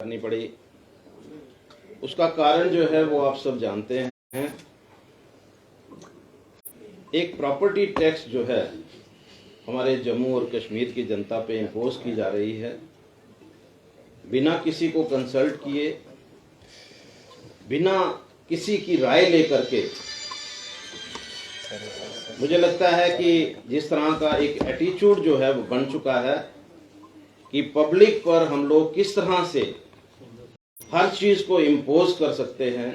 करनी पड़ी। उसका कारण जो है वो आप सब जानते हैं। एक प्रॉपर्टी टैक्स जो है हमारे जम्मू और कश्मीर की जनता पे इम्पोज की जा रही है, बिना किसी को कंसल्ट किए, बिना किसी की राय लेकर के। मुझे लगता है कि जिस तरह का एक एटीट्यूड जो है वो बन चुका है कि पब्लिक पर हम लोग किस तरह से हर चीज को इम्पोज कर सकते हैं।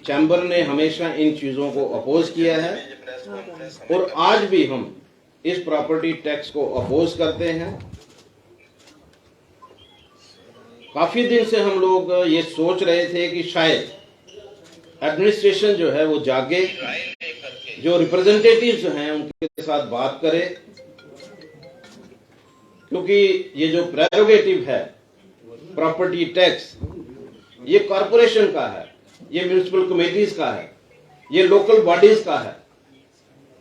चैम्बर ने हमेशा इन चीजों को अपोज किया है और आज भी हम इस प्रॉपर्टी टैक्स को अपोज करते हैं। काफी दिन से हम लोग ये सोच रहे थे कि शायद एडमिनिस्ट्रेशन जो है वो जागे, जो रिप्रेजेंटेटिव्स हैं उनके साथ बात करे, क्योंकि ये जो प्रेरोगेटिव है प्रॉपर्टी टैक्स, ये कॉरपोरेशन का है, ये म्युनिसिपल कमेटीज का है, ये लोकल बॉडीज का है।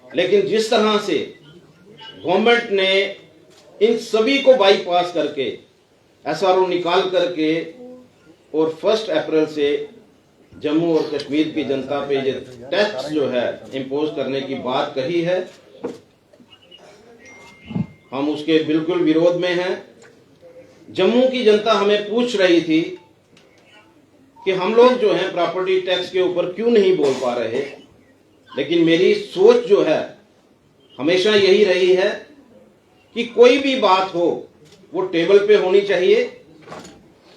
लेकिन जिस तरह से गवर्नमेंट ने इन सभी को बाईपास करके एसआरओ निकाल करके और 1 अप्रैल से जम्मू और कश्मीर की जनता पे ये टैक्स जो है इम्पोज करने की बात कही है, हम उसके बिल्कुल विरोध में हैं। जम्मू की जनता हमें पूछ रही थी कि हम लोग जो हैं प्रॉपर्टी टैक्स के ऊपर क्यों नहीं बोल पा रहे, लेकिन मेरी सोच जो है हमेशा यही रही है कि कोई भी बात हो वो टेबल पे होनी चाहिए।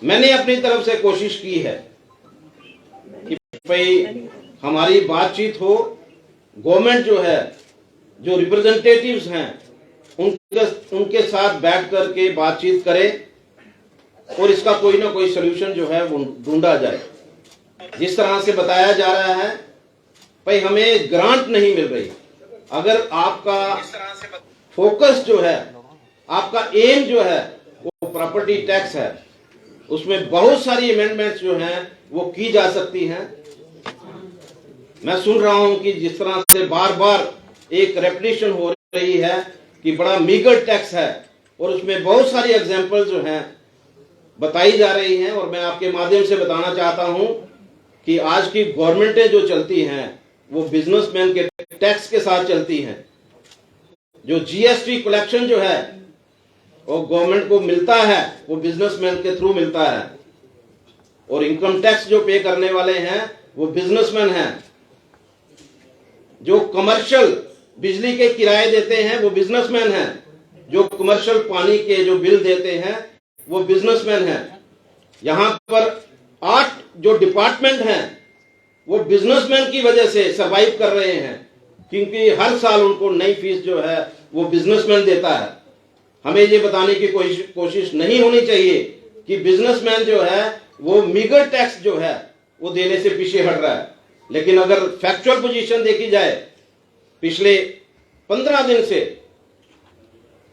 मैंने अपनी तरफ से कोशिश की है कि भाई हमारी बातचीत हो, गवर्नमेंट जो है, जो रिप्रेजेंटेटिव्स हैं उनके साथ बैठ करके बातचीत करे और इसका कोई ना कोई सोल्यूशन जो है वो ढूंढा जाए। जिस तरह से बताया जा रहा है भाई हमें ग्रांट नहीं मिल रही। अगर आपका फोकस जो है, आपका एम जो है वो प्रॉपर्टी टैक्स है, उसमें बहुत सारी अमेंडमेंट्स जो हैं वो की जा सकती हैं। मैं सुन रहा हूं कि जिस तरह से बार बार एक रेपिटेशन हो रही है कि बड़ा मीगर टैक्स है और उसमें बहुत सारी एग्जांपल जो हैं बताई जा रही हैं। और मैं आपके माध्यम से बताना चाहता हूं कि आज की गवर्नमेंटें जो चलती हैं वो बिजनेसमैन के टैक्स के साथ चलती हैं। जो जीएसटी कलेक्शन जो है वो गवर्नमेंट को मिलता है वो बिजनेसमैन के थ्रू मिलता है, और इनकम टैक्स जो पे करने वाले हैं वो बिजनेसमैन हैं। जो कमर्शियल बिजली के किराए देते हैं वो बिजनेसमैन हैं, जो कमर्शियल पानी के जो बिल देते हैं वो बिजनेसमैन हैं। यहां पर 8 जो डिपार्टमेंट हैं वो बिजनेसमैन की वजह से सरवाइव कर रहे हैं, क्योंकि हर साल उनको नई फीस जो है वो बिजनेसमैन देता है। हमें ये बताने की कोशिश नहीं होनी चाहिए कि बिजनेसमैन जो है वो मीगर टैक्स जो है वो देने से पीछे हट रहा है। लेकिन अगर फैक्चुअल पोजीशन देखी जाए, पिछले 15 दिन से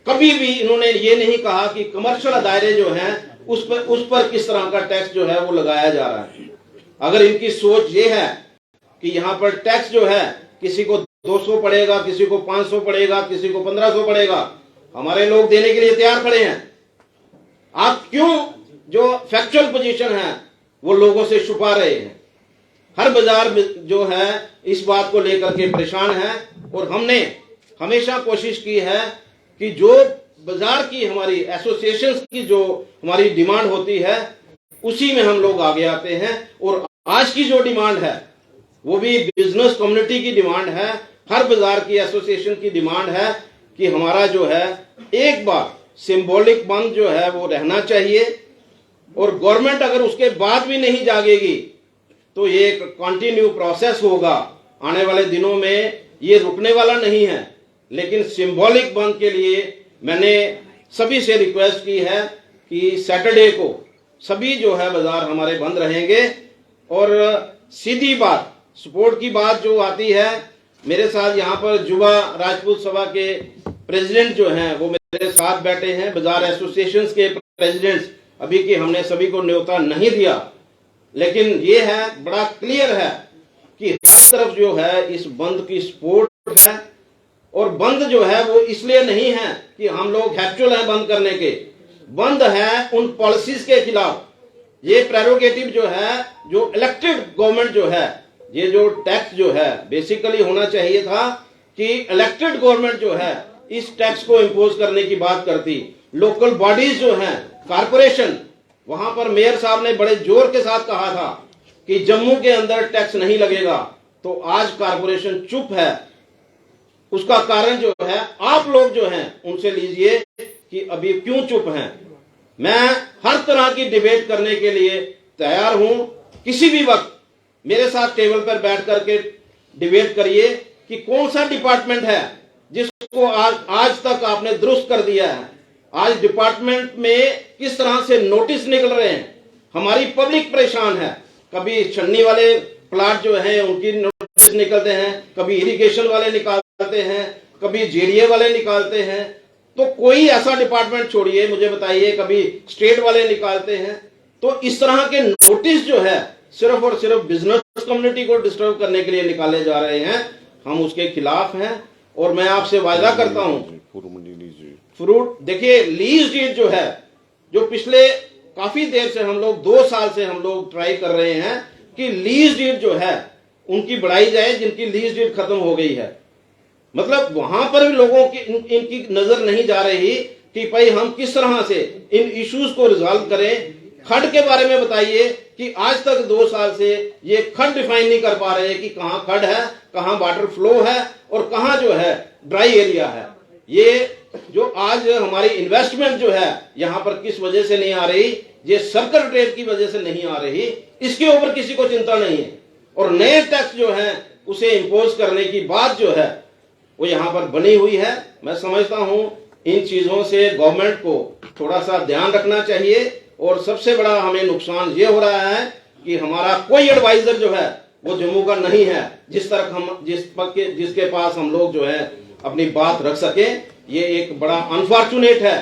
कभी भी इन्होंने ये नहीं कहा कि कमर्शियल दायरे जो हैं उस पर किस तरह का टैक्स जो है वो लगाया जा रहा है। अगर इनकी सोच ये है कि यहाँ पर टैक्स जो है किसी को 200 पड़ेगा, किसी को 500 पड़ेगा, किसी को 1500 पड़ेगा, हमारे लोग देने के लिए तैयार खड़े हैं। आप क्यों जो फैक्चुअल पोजीशन है वो लोगों से छुपा रहे हैं? हर बाजार जो है इस बात को लेकर के परेशान है, और हमने हमेशा कोशिश की है कि जो बाजार की हमारी एसोसिएशंस की जो हमारी डिमांड होती है उसी में हम लोग आगे आते हैं। और आज की जो डिमांड है वो भी बिजनेस कम्युनिटी की डिमांड है, हर बाजार की एसोसिएशन की डिमांड है कि हमारा जो है एक बार सिंबॉलिक बंद जो है वो रहना चाहिए। और गवर्नमेंट अगर उसके बाद भी नहीं जागेगी तो ये एक कंटिन्यू प्रोसेस होगा। आने वाले दिनों में ये रुकने वाला नहीं है। लेकिन सिंबॉलिक बंद के लिए मैंने सभी से रिक्वेस्ट की है कि सैटरडे को सभी जो है बाजार हमारे बंद रहेंगे। और सीधी बात, सपोर्ट की बात जो आती है, मेरे साथ यहाँ पर युवा राजपूत सभा के प्रेसिडेंट जो हैं वो मेरे साथ बैठे हैं, बाजार एसोसिएशंस के प्रेसिडेंट्स। अभी की हमने सभी को न्योता नहीं दिया, लेकिन ये है बड़ा क्लियर है कि हर तरफ जो है इस बंद की सपोर्ट है। और बंद जो है वो इसलिए नहीं है कि हम लोग हैप्चुअल हैं बंद करने के, बंद है उन पॉलिसीज के खिलाफ। ये प्रेरोगेटिव जो है, जो इलेक्टेड गवर्नमेंट जो है, ये जो टैक्स जो है बेसिकली होना चाहिए था कि इलेक्टेड गवर्नमेंट जो है इस टैक्स को इम्पोज करने की बात करती। लोकल बॉडीज जो हैं, कारपोरेशन, वहां पर मेयर साहब ने बड़े जोर के साथ कहा था कि जम्मू के अंदर टैक्स नहीं लगेगा, तो आज कारपोरेशन चुप है। उसका कारण जो है आप लोग जो हैं उनसे लीजिए कि अभी क्यों चुप हैं। मैं हर तरह की डिबेट करने के लिए तैयार हूं। किसी भी वक्त मेरे साथ टेबल पर बैठ करके डिबेट करिए कि कौन सा डिपार्टमेंट है जिसको आज तक आपने दुरुस्त कर दिया है। आज डिपार्टमेंट में किस तरह से नोटिस निकल रहे हैं, हमारी पब्लिक परेशान है। कभी छन्नी वाले प्लाट जो हैं उनकी नोटिस निकलते हैं, कभी इरिगेशन वाले निकालते हैं, कभी जेडीए वाले निकालते हैं। तो कोई ऐसा डिपार्टमेंट छोड़िए, मुझे बताइए, कभी स्टेट वाले निकालते हैं। तो इस तरह के नोटिस जो है सिर्फ और सिर्फ बिजनेस कम्युनिटी को डिस्टर्ब करने के लिए निकाले जा रहे हैं। हम उसके खिलाफ हैं और मैं आपसे वायदा करता हूं। फ्रूट देखिए, लीज डीड जो है, जो पिछले काफी देर से हम लोग 2 साल से हम लोग ट्राई कर रहे हैं कि लीज डीड जो है उनकी बढ़ाई जाए, जिनकी लीज डीड खत्म हो गई है। मतलब वहां पर भी लोगों की इनकी नजर नहीं जा रही कि भाई हम किस तरह से इन इश्यूज को रिजॉल्व करें। खड के बारे में बताइए कि आज तक 2 साल से ये खड डिफाइन नहीं कर पा रहे कि कहां खड है, कहां वाटर फ्लो है और कहां जो है ड्राई एरिया है। ये जो आज हमारी इन्वेस्टमेंट जो है यहां पर किस वजह से नहीं आ रही, ये सर्कल ट्रेड की वजह से नहीं आ रही, इसके ऊपर किसी को चिंता नहीं है। और नए टैक्स जो है उसे इम्पोज करने की बात जो है वो यहाँ पर बनी हुई है। मैं समझता हूँ इन चीजों से गवर्नमेंट को थोड़ा सा ध्यान रखना चाहिए। और सबसे बड़ा हमें नुकसान ये हो रहा है कि हमारा कोई एडवाइजर जो है वो जम्मू का नहीं है जिसके पास हम लोग जो है अपनी बात रख सके। ये एक बड़ा अनफॉर्चुनेट है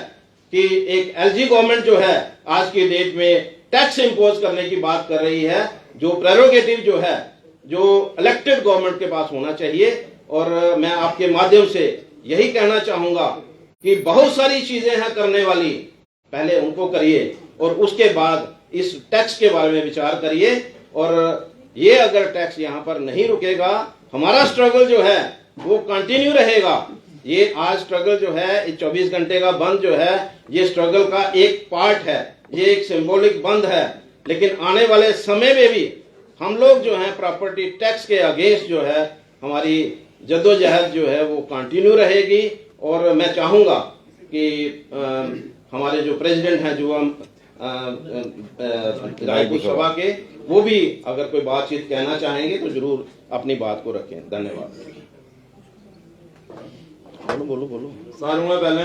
कि एक एलजी गवर्नमेंट जो है आज की डेट में टैक्स इम्पोज करने की बात कर रही है, जो प्रेरोगेटिव जो है जो इलेक्टेड गवर्नमेंट के पास होना चाहिए। और मैं आपके माध्यम से यही कहना चाहूंगा कि बहुत सारी चीजें हैं करने वाली, पहले उनको करिए और उसके बाद इस टैक्स के बारे में विचार करिए। और ये अगर टैक्स यहाँ पर नहीं रुकेगा, हमारा स्ट्रगल जो है वो कंटिन्यू रहेगा। ये आज स्ट्रगल जो है 24 घंटे का बंद जो है ये स्ट्रगल का एक पार्ट है, ये एक सिंबॉलिक बंद है। लेकिन आने वाले समय में भी हम लोग जो है प्रॉपर्टी टैक्स के अगेंस्ट जो है हमारी जद्दोजहद जो है वो कंटिन्यू रहेगी। और मैं चाहूंगा कि हमारे जो प्रेसिडेंट हैं जो हम रायपुर सभा के, वो भी अगर कोई बातचीत कहना चाहेंगे तो जरूर अपनी बात को रखें। धन्यवाद। बोलो। सारों का पहले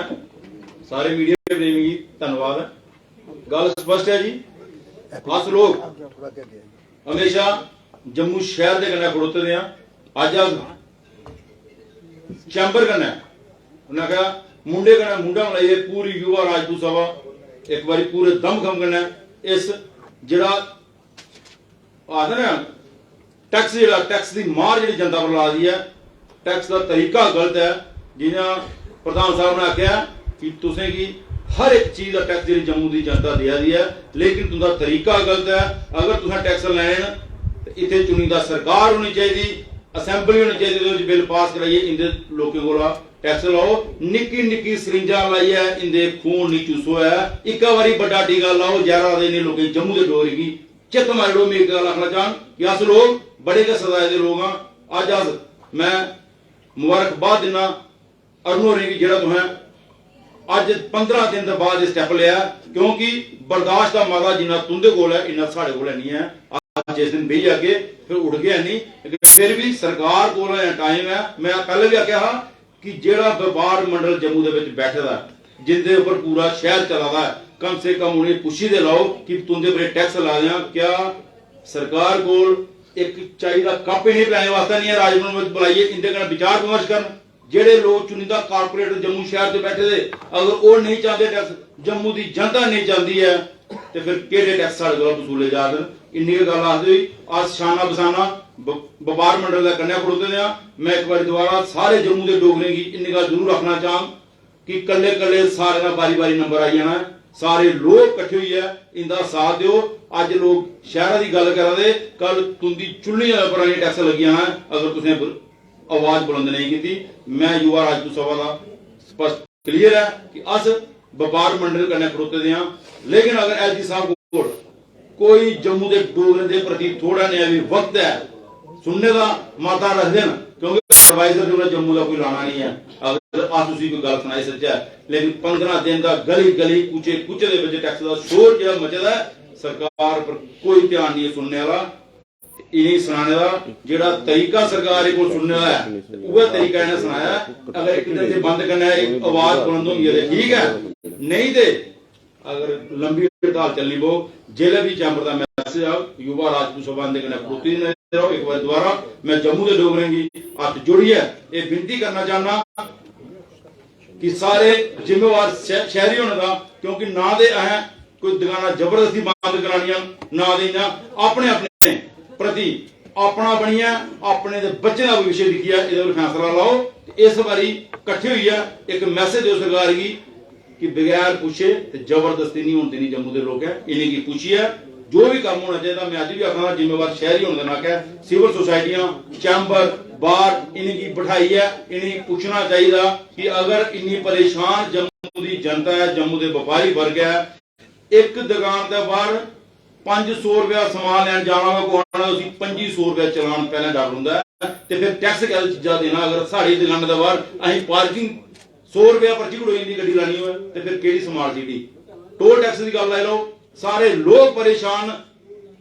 सारे मीडिया प्रेमी की धन्यवाद है। गल स्पष्ट है जी, अस लोग हमेशा जम्मू शहर के कन्नै खड़ोते हैं। अज चैंबर कन्नै उन्हें कहा मुंडे कन्नै मुंडा मिलाइए पूरी युवा राजपूत सभा एक बार पूरे दमखम कन्नै इस जिहड़ा आखदे ना टैक्स टैक्स की मार जी जनता पर ला दी है, टैक्स का तरीका गलत है। जिन्हें प्रधान साहब ने आख्या कि तुसें की हर एक चीज का टैक्स जी जम्मू की जनता दिया दी है, लेकिन तुंदा तरीका गलत है। अगर तुसें टैक्स लैन तो इतने चुनिंदा सरकार होनी चाहिए, असैंबली होनी चाहिए, बिल पास कराइए, इंदे लोगों को टैक्स लाओ। निक्की निक्की सरिंजा लाइए इंदे खून नहीं चूसो है। एक बारी बड़ा टीका लाओ, जहरा देने लोग जम्मू के डोगरी की चित मारो। मैं एक गल आखना चाहन कि अस लोग बड़े गै सजाए दे लोग हाँ। अज मैं मुबारकबाद दिना अरुण होरें की जेड़ा तुसें अज 15 दिन के बाद स्टैप लिया, क्योंकि बर्दाश्त का मादा जिन्ना तुंदे कोल है इन्ना साढ़े कोल नहीं है। आज जिस दिन बेही जाके फिर उड़ गया नहीं, लेकिन फिर भी सरकार कोल टाइम है। मैं पहले भी आख्या कि जेड़ा व्यापार मंडल जम्मू दे विच बैठे दा जिंदे उपर पूरा शहर चला दा है, कम से कम उन्हें पुछी दे लाओ कि तुंदे पर टैक्स ला दें। क्या सरकार कोल एक चाय का कप ही नहीं पिलाने वास्ते नहीं है? राजभवन में बुलाइए, इंदे कन्नै विचार विमर्श करन। जेडे लोग चुनिंदा कारपोरेटर जम्मू शहर से बैठे थे, अगर वो नहीं चाहते टैक्स, जम्मू की जनता नहीं चाहती है, तो फिर केड़े टैक्स साढ़े को वसूले जा रहे? इन्नी गल आखदे हुई अस शाना बसाना व्यापार मंडल का कन्या खड़ोते हैं। मैं एक बार दोबारा सारे जम्मू के डोगरे की इन्नी गल जरूर रखना चाह कि कल्ले कल्ले सारे का बारी बारी नंबर आई जाना है। ਸਾਰੇ ਲੋਕ ਇਕੱਠੇ ਹੋਈ ਹੈ, ਇੰਦਾ ਸਾਥ ਦਿਓ। ਅੱਜ ਲੋਕ ਸ਼ਹਿਰਾਂ ਦੀ ਗੱਲ ਕਰਾਂਦੇ, ਕੱਲ ਤੁੰਦੀ ਚੁੱਲ੍ਹੀਆਂ पर टैक्स लगियां हैं, अगर तुसें आवाज बुलंद नहीं की। मैं युवा राजपूत सभा का स्पष्ट क्लियर है कि अस व्यापार मंडल कन्नै खड़ोते दे हां, लेकिन अगर एलजी साहब को कोई जम्मू के डोगरे के प्रति थोड़ा नेहा भी वक्त है सुनने का माता रख देन, क्योंकि एडवाइजर जो जम्मू का कोई लाना नहीं है। अगर अस उसी कोई गल सुनाई सच्चा है, लेकिन 15 दिन का गली गली कुचे कुचे दे विच टैक्स का शोर जो मचदा है, सरकार पर कोई ध्यान नहीं है सुनने वाला। इन्हीं सुनाने का जेड़ा तरीका सरकार को सुनने का है वह तरीका इन्हें सुनाया। अगर एक दिन से बंद करना है, एक आवाज बुलंद होगी है ठीक है, नहीं दे अगर लंबी हड़ताल चलनी पो। जिले भी चैंबर का मैसेज आओ, युवा राजपूत सभा के कन्नै खड़ोती रहो। एक बार दोबारा मैं जम्मू के डोगरे की हथ जोड़िए ये विनती करना चाहना कि सारे जिम्मेवार शहरी होने का, क्योंकि ना दे अह कोई दुकाना जबरदस्ती बंद करानियां, ना दे अपने अपने प्रति अपना बनिया, अपने बच्चे का भविष्य दिखिया, ये फैसला लाओ। इस बारी इकट्ठे हुई है, एक मैसेज दो सरकार की कि बगैर पूछे जबरदस्ती नहीं होती नहीं जम्मू के लोग है, इन्हें की पूछी है जो भी काम होना चाहिए। मैं अज भी आखा जिम्मेवार शहरी होने का नाक है, सिविल सोसाइटियां चैंबर बार इन्हें बिठाई है, इन्हें पूछना चाहिए कि अगर इन्नी परेशान जम्मू की जनता है, जम्मू के व्यापारी वर्ग है, एक दुकान के बाहर 500 रुपया समान लैन जाना वा, 2500 रुपया चलान पहले डर होंगे, तो फिर टैक्स क्या चीजा देना। अगर साड़ी दुकान के बाहर अं पार्किंग 100 रुपया पर्ची कटोई की गड्डी लानी हो, तो फिर केड़ी स्मार्ट सिटी टोल टैक्स की गल लाई लो। सारे लोग परेशान,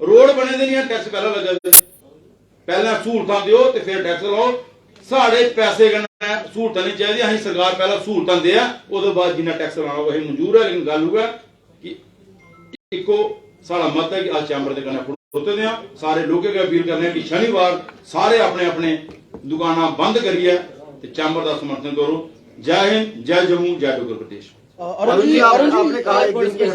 रोड बने दे नहीं, टैक्स पहले लगे, पहले सहूलतां दिओ ते फिर टैक्स लाओ। साढ़े पैसे कन्नै सहूलतां नहीं चाहिए, अं सरकार पहले सहूलतां दे, उसके बाद जिन्ना टैक्स लाना वही मंजूर है। लेकिन गल हुआ कि इको साड़ा मत है कि अस चैंबर के कन्नै खड़ोते दे, सारे लोगों की अपील करने कि शनिवार सारे अपने अपने दुकाना बंद करिए ते चैंबर का समर्थन करो। जय हिंद, जय जम्मू, जय डोगर प्रदेश। अरुण जी आपने कहा एक दिन के